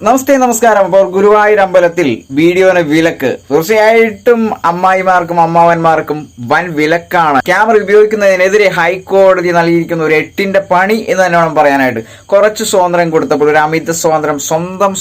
നമസ്തേ നമസ്കാരം. അപ്പോൾ ഗുരുവായൂർ അമ്പലത്തിൽ വീഡിയോന് വിലക്ക്. തീർച്ചയായിട്ടും അമ്മായിമാർക്കും അമ്മാവന്മാർക്കും വൻ വിലക്കാണ്. ക്യാമറ ഉപയോഗിക്കുന്നതിനെതിരെ ഹൈക്കോടതി നൽകിയിരിക്കുന്ന ഒരു 8ന്റെ പണി എന്ന് തന്നെ വേണം പറയാനായിട്ട്. കുറച്ച് സ്വാതന്ത്ര്യം കൊടുത്തപ്പോൾ ഒരു അമിത സ്വാതന്ത്ര്യം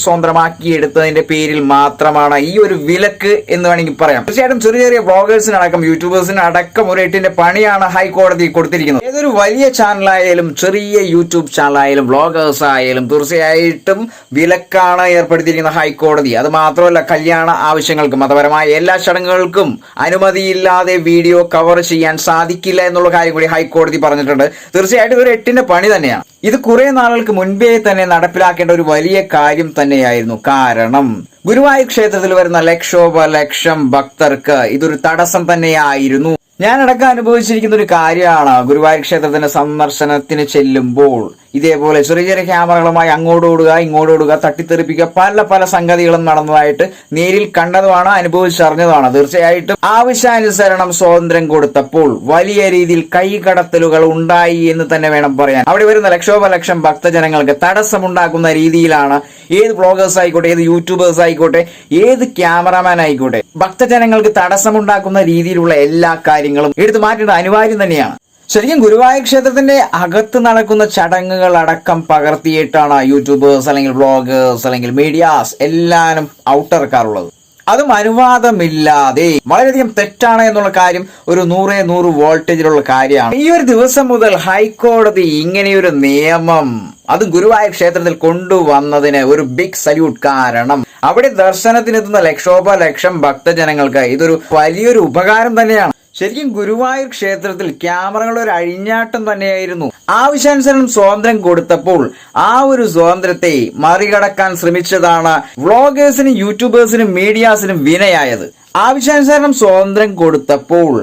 സ്വന്തമാക്കി എടുത്തതിന്റെ പേരിൽ മാത്രമാണ് ഈ ഒരു വിലക്ക് എന്ന് വേണമെങ്കിൽ പറയാം. തീർച്ചയായിട്ടും ചെറിയ ചെറിയ വ്ളോഗേഴ്സിനടക്കം യൂട്യൂബേഴ്സിനടക്കം ഒരു 8ന്റെ പണിയാണ് ഹൈക്കോടതി കൊടുത്തിരിക്കുന്നത്. ഏതൊരു വലിയ ചാനലായാലും ചെറിയ യൂട്യൂബ് ചാനലായാലും വ്ളോഗേഴ്സ് ആയാലും തീർച്ചയായിട്ടും വിലക്കാണ് ഏർപ്പെടുത്തിയിരിക്കുന്ന ഹൈക്കോടതി. അത് മാത്രമല്ല, കല്യാണ ആവശ്യങ്ങൾക്കും മതപരമായ എല്ലാ ചടങ്ങുകൾക്കും അനുമതിയില്ലാതെ വീഡിയോ കവർ ചെയ്യാൻ സാധിക്കില്ല എന്നുള്ള കാര്യം കൂടി ഹൈക്കോടതി പറഞ്ഞിട്ടുണ്ട്. തീർച്ചയായിട്ടും ഒരു 8ന്റെ പണി തന്നെയാണ്. ഇത് കുറെ നാളുകൾക്ക് മുൻപേ തന്നെ നടപ്പിലാക്കേണ്ട ഒരു വലിയ കാര്യം തന്നെയായിരുന്നു. കാരണം ഗുരുവായൂർ ക്ഷേത്രത്തിൽ വരുന്ന ലക്ഷോപലക്ഷം ഭക്തർക്ക് ഇതൊരു തടസ്സം തന്നെയായിരുന്നു. ഞാനടക്കം അനുഭവിച്ചിരിക്കുന്ന ഒരു കാര്യമാണ്. ഗുരുവായൂർ ക്ഷേത്രത്തിന്റെ സന്ദർശനത്തിന് ചെല്ലുമ്പോൾ ഇതേപോലെ ചെറിയ ചെറിയ ക്യാമറകളുമായി അങ്ങോട്ടോടുക ഇങ്ങോട്ടോടുക തട്ടിത്തെറിപ്പിക്കുക പല സംഗതികളും നടന്നതായിട്ട് നേരിൽ കണ്ടതുമാണ്, അനുഭവിച്ചറിഞ്ഞതാണ്. തീർച്ചയായിട്ടും ആവശ്യാനുസരണം സ്വാതന്ത്ര്യം കൊടുത്തപ്പോൾ വലിയ രീതിയിൽ കൈകടത്തലുകൾ ഉണ്ടായി എന്ന് തന്നെ വേണം പറയാൻ. അവിടെ വരുന്ന ലക്ഷോപലക്ഷം ഭക്തജനങ്ങൾക്ക് തടസ്സമുണ്ടാക്കുന്ന രീതിയിലാണ് ഏത് ബ്ലോഗേഴ്സ് ആയിക്കോട്ടെ, ഏത് യൂട്യൂബേഴ്സ് ആയിക്കോട്ടെ, ഏത് ക്യാമറാമാൻ ആയിക്കോട്ടെ, ഭക്തജനങ്ങൾക്ക് തടസ്സമുണ്ടാക്കുന്ന രീതിയിലുള്ള എല്ലാ കാര്യങ്ങളും എടുത്തു മാറ്റേണ്ടത് അനിവാര്യം തന്നെയാണ്. ശരിക്കും ഗുരുവായൂർ ക്ഷേത്രത്തിന്റെ അകത്ത് നടക്കുന്ന ചടങ്ങുകൾ അടക്കം പകർത്തിയിട്ടാണ് യൂട്യൂബേഴ്സ് അല്ലെങ്കിൽ വ്ളോഗേഴ്സ് അല്ലെങ്കിൽ മീഡിയാസ് എല്ലാവരും ഔട്ടിറക്കാറുള്ളത്. അതും അനുവാദമില്ലാതെ. വളരെയധികം തെറ്റാണ് എന്നുള്ള കാര്യം ഒരു 100 വോൾട്ടേജിലുള്ള കാര്യമാണ്. ഈ ഒരു ദിവസം മുതൽ ഹൈക്കോടതി ഇങ്ങനെയൊരു നിയമം അത് ഗുരുവായൂർ ക്ഷേത്രത്തിൽ കൊണ്ടുവന്നതിന് ഒരു ബിഗ് സല്യൂട്ട്. കാരണം അവിടെ ദർശനത്തിനെത്തുന്ന ലക്ഷോപലക്ഷം ഭക്തജനങ്ങൾക്ക് ഇതൊരു വലിയൊരു ഉപകാരം തന്നെയാണ്. ശരിക്കും ഗുരുവായൂർ ക്ഷേത്രത്തിൽ ക്യാമറകളുടെ ഒരു അഴിഞ്ഞാട്ടം തന്നെയായിരുന്നു. ആവശ്യാനുസരണം സ്വാതന്ത്ര്യം കൊടുത്തപ്പോൾ ആ ഒരു സ്വാതന്ത്ര്യത്തെ മറികടക്കാൻ ശ്രമിച്ചതാണ് വ്ളോഗേഴ്സിനും യൂട്യൂബേഴ്സിനും മീഡിയാസിനും വിനയായത്. ആവശ്യാനുസരണം സ്വാതന്ത്ര്യം കൊടുത്തപ്പോൾ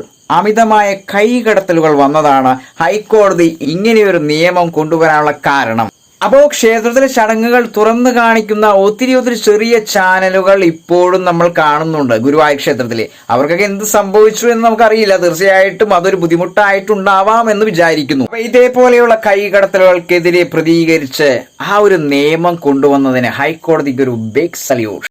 അമിതമായ കൈകടത്തലുകൾ വന്നതാണ് ഹൈക്കോടതി ഇങ്ങനെയൊരു നിയമം കൊണ്ടുവരാനുള്ള കാരണം. അപ്പോൾ ക്ഷേത്രത്തിലെ ചടങ്ങുകൾ തുറന്നു കാണിക്കുന്ന ഒത്തിരി ചെറിയ ചാനലുകൾ ഇപ്പോഴും നമ്മൾ കാണുന്നുണ്ട് ഗുരുവായൂർ ക്ഷേത്രത്തില്. അവർക്കൊക്കെ എന്ത് സംഭവിച്ചു എന്ന് നമുക്കറിയില്ല. തീർച്ചയായിട്ടും അതൊരു ബുദ്ധിമുട്ടായിട്ടുണ്ടാവാം എന്ന് വിചാരിക്കുന്നു. അപ്പൊ ഇതേപോലെയുള്ള കൈകടത്തലുകൾക്കെതിരെ പ്രതികരിച്ച് ആ ഒരു നിയമം കൊണ്ടുവന്നതിന് ഹൈക്കോടതിക്ക് ഒരു ബിഗ് സല്യൂട്ട്.